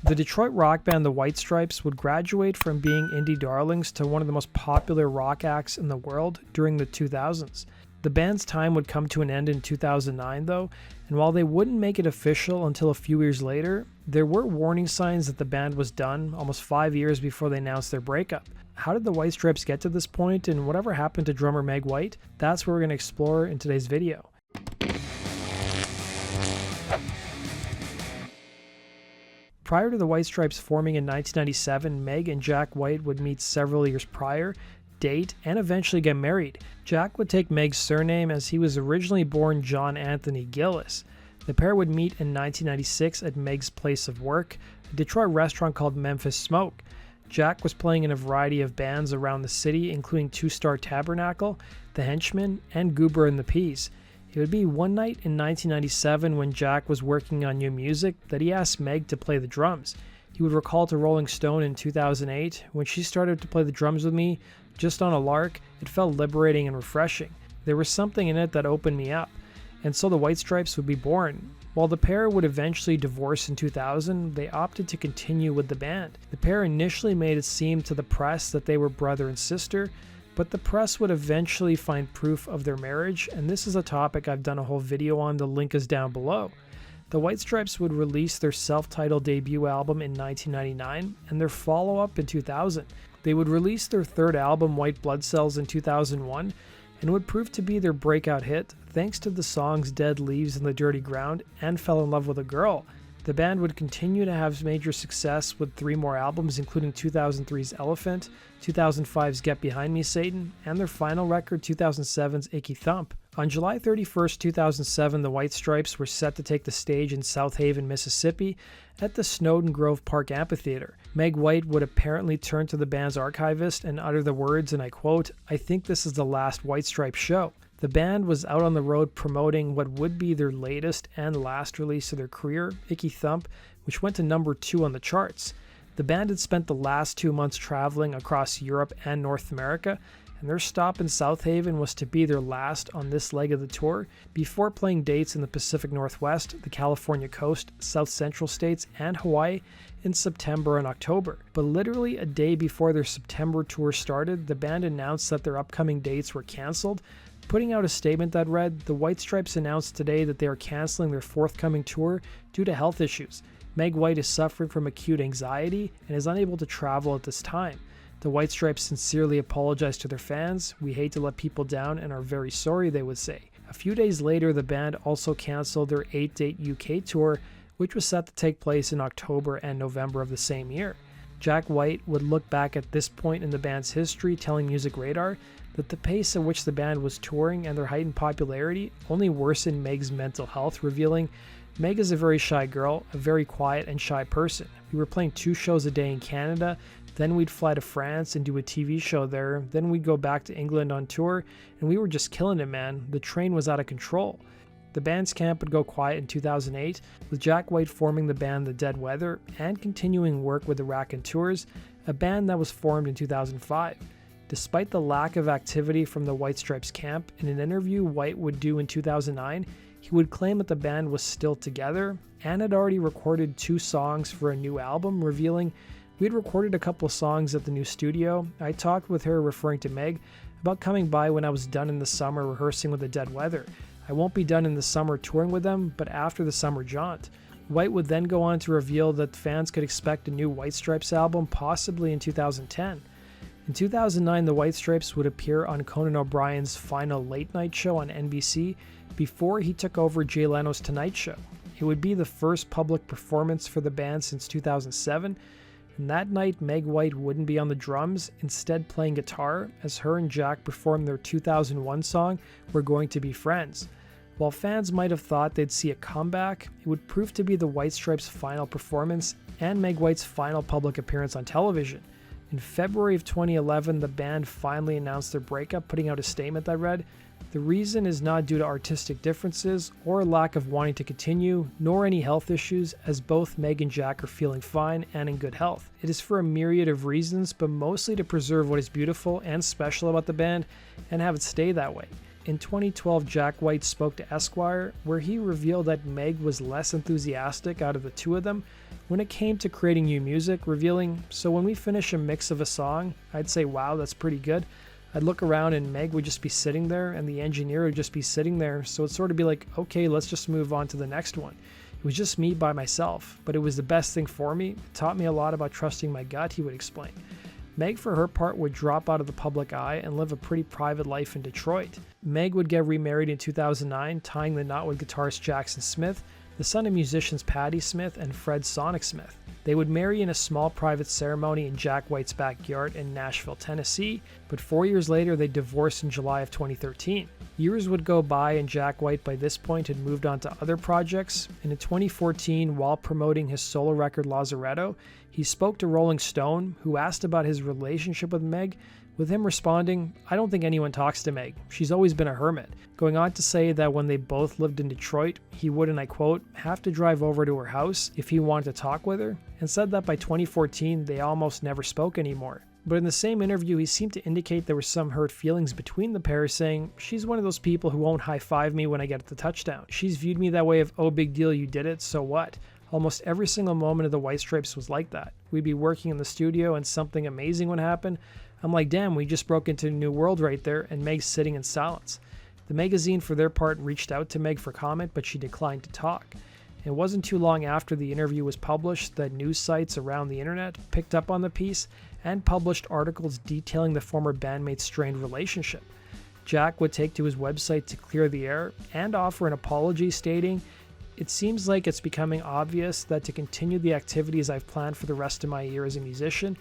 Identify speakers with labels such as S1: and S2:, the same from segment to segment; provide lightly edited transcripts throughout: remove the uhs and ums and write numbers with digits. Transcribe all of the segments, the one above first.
S1: The Detroit rock band The White Stripes would graduate from being indie darlings to one of the most popular rock acts in the world during the 2000s. The band's time would come to an end in 2009 though, and while they wouldn't make it official until a few years later, there were warning signs that the band was done almost 5 years before they announced their breakup. How did the White Stripes get to this point, and whatever happened to drummer Meg White? That's what we're going to explore in today's video. Prior to the White Stripes forming in 1997, Meg and Jack White would meet several years prior, date, and eventually get married. Jack would take Meg's surname as he was originally born John Anthony Gillis. The pair would meet in 1996 at Meg's place of work, a Detroit restaurant called Memphis Smoke. Jack was playing in a variety of bands around the city, including Two Star Tabernacle, The Henchmen, and Goober and the Peas. It would be one night in 1997 when Jack was working on new music that he asked Meg to play the drums. He would recall to Rolling Stone in 2008, "When she started to play the drums with me, just on a lark, it felt liberating and refreshing. There was something in it that opened me up." And so the White Stripes would be born. While the pair would eventually divorce in 2000, they opted to continue with the band. The pair initially made it seem to the press that they were brother and sister, but the press would eventually find proof of their marriage, and this is a topic I've done a whole video on. The link is down below. The White Stripes would release their self-titled debut album in 1999 and their follow-up in 2000. They would release their third album, White Blood Cells, in 2001, and would prove to be their breakout hit thanks to the songs Dead Leaves in the Dirty Ground and Fell in Love with a Girl. The band would continue to have major success with 3 more albums, including 2003's Elephant, 2005's Get Behind Me Satan, and their final record, 2007's Icky Thump. On July 31st, 2007, the White Stripes were set to take the stage in South Haven, Mississippi at the Snowden Grove Park Amphitheater. Meg White would apparently turn to the band's archivist and utter the words, and I quote, "I think this is the last White Stripes show." The band was out on the road promoting what would be their latest and last release of their career, Icky Thump, which went to number 2 on the charts. The band had spent the last 2 months traveling across Europe and North America, and their stop in South Haven was to be their last on this leg of the tour, before playing dates in the Pacific Northwest, the California coast, South Central states, and Hawaii in September and October. But literally a day before their September tour started, the band announced that their upcoming dates were canceled, putting out a statement that read, "The White Stripes announced today that they are canceling their forthcoming tour due to health issues. Meg White is suffering from acute anxiety and is unable to travel at this time. The White Stripes sincerely apologize to their fans. We hate to let people down and are very sorry," they would say. A few days later, the band also canceled their 8-date UK tour, which was set to take place in October and November of the same year. Jack White would look back at this point in the band's history, telling Music Radar that the pace at which the band was touring and their heightened popularity only worsened Meg's mental health, revealing, "Meg is a very shy girl, a very quiet and shy person. We were playing 2 shows a day in Canada, then we'd fly to France and do a TV show there, then we'd go back to England on tour, and we were just killing it, man. The train was out of control." The band's camp would go quiet in 2008, with Jack White forming the band The Dead Weather and continuing work with the Raconteurs, a band that was formed in 2005. Despite the lack of activity from the White Stripes camp, in an interview White would do in 2009, he would claim that the band was still together and had already recorded 2 songs for a new album, revealing, "We had recorded a couple of songs at the new studio. I talked with her," referring to Meg, "about coming by when I was done in the summer rehearsing with the Dead Weather. I won't be done in the summer touring with them, but after the summer jaunt." White would then go on to reveal that fans could expect a new White Stripes album possibly in 2010. In 2009, the White Stripes would appear on Conan O'Brien's final late-night show on NBC before he took over Jay Leno's Tonight Show. It would be the first public performance for the band since 2007, and that night Meg White wouldn't be on the drums, instead playing guitar, as her and Jack performed their 2001 song, "We're Going to Be Friends." While fans might have thought they'd see a comeback, it would prove to be the White Stripes' final performance and Meg White's final public appearance on television. In February of 2011, the band finally announced their breakup, putting out a statement that read, "The reason is not due to artistic differences or lack of wanting to continue, nor any health issues, as both Meg and Jack are feeling fine and in good health. It is for a myriad of reasons, but mostly to preserve what is beautiful and special about the band and have it stay that way. In 2012, Jack White spoke to Esquire, where he revealed that Meg was less enthusiastic out of the two of them when it came to creating new music, revealing, "So when we finish a mix of a song, I'd say, wow, that's pretty good. I'd look around and Meg would just be sitting there and the engineer would just be sitting there, so it'd sort of be like, okay, let's just move on to the next one. It was just me by myself, but it was the best thing for me. It taught me a lot about trusting my gut," he would explain. Meg, for her part, would drop out of the public eye and live a pretty private life in Detroit. Meg would get remarried in 2009, tying the knot with guitarist Jackson Smith, the son of musicians Patti Smith and Fred Sonic Smith. They would marry in a small private ceremony in Jack White's backyard in Nashville, Tennessee, but 4 years later they divorced in July of 2013. Years would go by and Jack White by this point had moved on to other projects, and in 2014, while promoting his solo record Lazaretto, he spoke to Rolling Stone, who asked about his relationship with Meg, with him responding, "I don't think anyone talks to Meg. She's always been a hermit," going on to say that when they both lived in Detroit, he would, and I quote, "have to drive over to her house if he wanted to talk with her," and said that by 2014 they almost never spoke anymore. But in the same interview, he seemed to indicate there were some hurt feelings between the pair, saying, "She's one of those people who won't high-five me when I get the touchdown. She's viewed me that way of, oh, big deal, you did it, so what?" Almost every single moment of the White Stripes was like that. We'd be working in the studio and something amazing would happen. I'm like, damn, we just broke into a new world right there, and Meg's sitting in silence. The magazine, for their part, reached out to Meg for comment, but she declined to talk. It wasn't too long after the interview was published that news sites around the internet picked up on the piece and published articles detailing the former bandmate's strained relationship. Jack would take to his website to clear the air and offer an apology, stating, "It seems like it's becoming obvious that to continue the activities I've planned for the rest of my year as a musician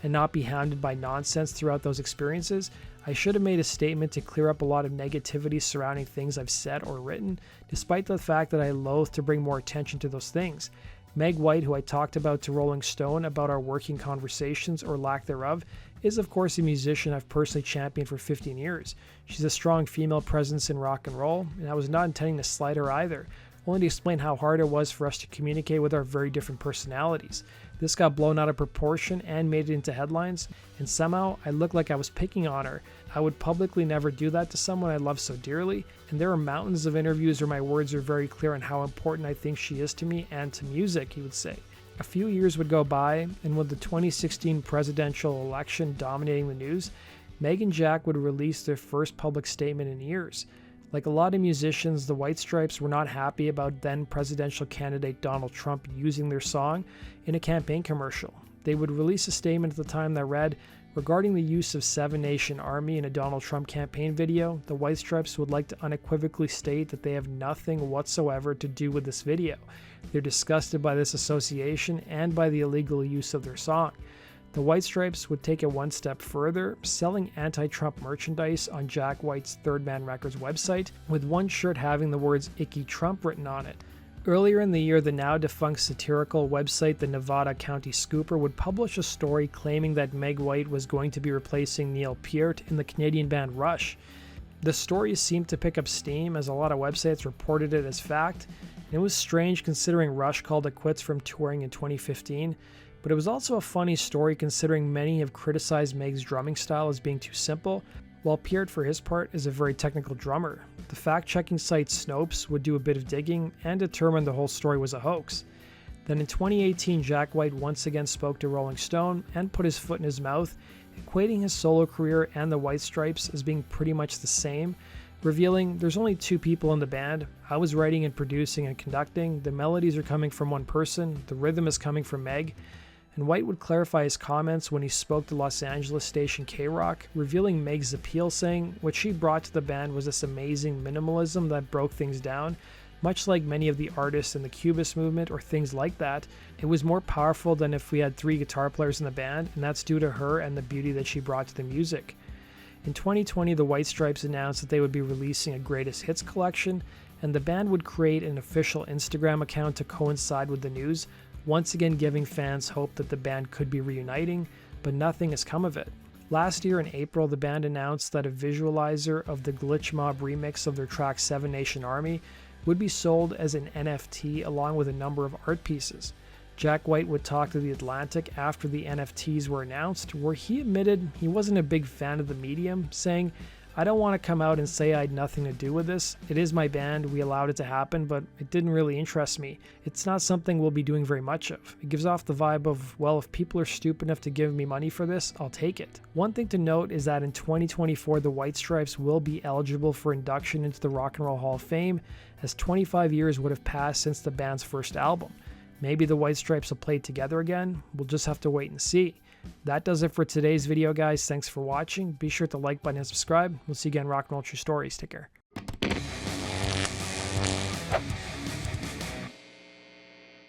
S1: and not be hounded by nonsense throughout those experiences, I should have made a statement to clear up a lot of negativity surrounding things I've said or written, despite the fact that I loathe to bring more attention to those things. Meg White, who I talked about to Rolling Stone about our working conversations or lack thereof, is of course a musician I've personally championed for 15 years. She's a strong female presence in rock and roll, and I was not intending to slight her either, only to explain how hard it was for us to communicate with our very different personalities. This got blown out of proportion and made it into headlines, and somehow I looked like I was picking on her. I would publicly never do that to someone I love so dearly, and there are mountains of interviews where my words are very clear on how important I think she is to me and to music," he would say. A few years would go by, and with the 2016 presidential election dominating the news, Meg and Jack would release their first public statement in years. Like a lot of musicians, the White Stripes were not happy about then presidential candidate Donald Trump using their song in a campaign commercial. They would release a statement at the time that read, "Regarding the use of Seven Nation Army in a Donald Trump campaign video, the White Stripes would like to unequivocally state that they have nothing whatsoever to do with this video. They're disgusted by this association and by the illegal use of their song." The White Stripes would take it one step further, selling anti-Trump merchandise on Jack White's Third Man Records website, with one shirt having the words "Icky Trump" written on it. Earlier in the year, the now defunct satirical website The Nevada County Scooper would publish a story claiming that Meg White was going to be replacing Neil Peart in the Canadian band Rush. The story seemed to pick up steam as a lot of websites reported it as fact, and it was strange considering Rush called it quits from touring in 2015, but it was also a funny story considering many have criticized Meg's drumming style as being too simple, while Peart, for his part, is a very technical drummer. The fact-checking site Snopes would do a bit of digging and determine the whole story was a hoax. Then in 2018, Jack White once again spoke to Rolling Stone and put his foot in his mouth, equating his solo career and the White Stripes as being pretty much the same, revealing, "There's only two people in the band. I was writing and producing and conducting. The melodies are coming from one person. The rhythm is coming from Meg." And White would clarify his comments when he spoke to Los Angeles station K-Rock, revealing Meg's appeal, saying what she brought to the band was this amazing minimalism that broke things down. Much like many of the artists in the Cubist movement or things like that, it was more powerful than if we had 3 guitar players in the band, and that's due to her and the beauty that she brought to the music. In 2020, the White Stripes announced that they would be releasing a greatest hits collection, and the band would create an official Instagram account to coincide with the news, once again giving fans hope that the band could be reuniting, but nothing has come of it. Last year in April, the band announced that a visualizer of the Glitch Mob remix of their track Seven Nation Army would be sold as an NFT along with a number of art pieces. Jack White would talk to The Atlantic after the NFTs were announced, where he admitted he wasn't a big fan of the medium, saying, I don't want to come out and say I had nothing to do with this. It is my band, we allowed it to happen, but it didn't really interest me. It's not something we'll be doing very much of. It gives off the vibe of, well, if people are stupid enough to give me money for this, I'll take it. One thing to note is that in 2024, the White Stripes will be eligible for induction into the Rock and Roll Hall of Fame, as 25 years would have passed since the band's first album. Maybe the White Stripes will play together again. We'll just have to wait and see. That does it for today's video, guys. Thanks for watching. Be sure to like button and subscribe. We'll see you again, Rock and Roll True Stories. Take care.